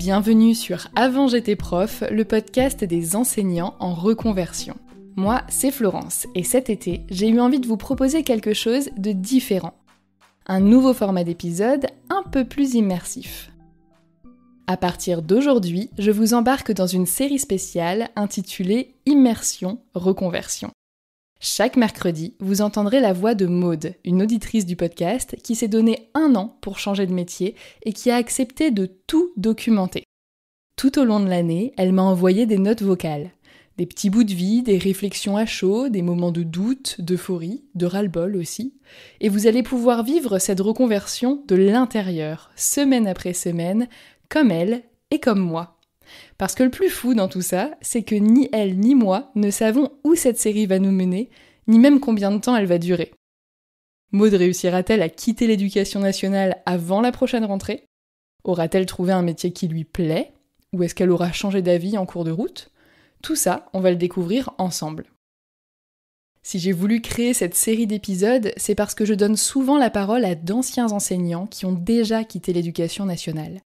Bienvenue sur Avant j'étais prof, le podcast des enseignants en reconversion. Moi, c'est Florence, et cet été, j'ai eu envie de vous proposer quelque chose de différent. Un nouveau format d'épisode un peu plus immersif. À partir d'aujourd'hui, je vous embarque dans une série spéciale intitulée Immersion Reconversion. Chaque mercredi, vous entendrez la voix de Maude, une auditrice du podcast qui s'est donné 1 an pour changer de métier et qui a accepté de tout documenter. Tout au long de l'année, elle m'a envoyé des notes vocales. Des petits bouts de vie, des réflexions à chaud, des moments de doute, d'euphorie, de ras-le-bol aussi. Et vous allez pouvoir vivre cette reconversion de l'intérieur, semaine après semaine, comme elle et comme moi. Parce que le plus fou dans tout ça, c'est que ni elle ni moi ne savons où cette série va nous mener, ni même combien de temps elle va durer. Maude réussira-t-elle à quitter l'éducation nationale avant la prochaine rentrée ? Aura-t-elle trouvé un métier qui lui plaît ? Ou est-ce qu'elle aura changé d'avis en cours de route ? Tout ça, on va le découvrir ensemble. Si j'ai voulu créer cette série d'épisodes, c'est parce que je donne souvent la parole à d'anciens enseignants qui ont déjà quitté l'éducation nationale.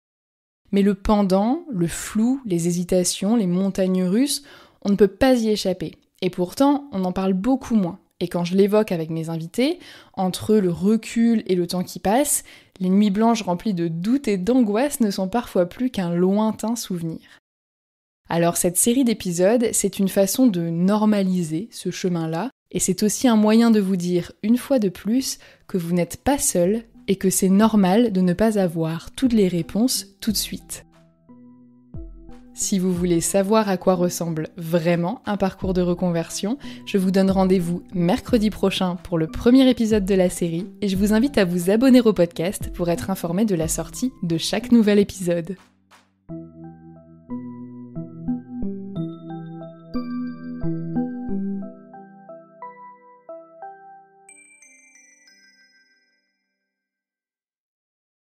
Mais le pendant, le flou, les hésitations, les montagnes russes, on ne peut pas y échapper. Et pourtant, on en parle beaucoup moins. Et quand je l'évoque avec mes invités, entre le recul et le temps qui passe, les nuits blanches remplies de doutes et d'angoisse ne sont parfois plus qu'un lointain souvenir. Alors cette série d'épisodes, c'est une façon de normaliser ce chemin-là, et c'est aussi un moyen de vous dire, une fois de plus, que vous n'êtes pas seul, et que c'est normal de ne pas avoir toutes les réponses tout de suite. Si vous voulez savoir à quoi ressemble vraiment un parcours de reconversion, je vous donne rendez-vous mercredi prochain pour le premier épisode de la série et je vous invite à vous abonner au podcast pour être informé de la sortie de chaque nouvel épisode.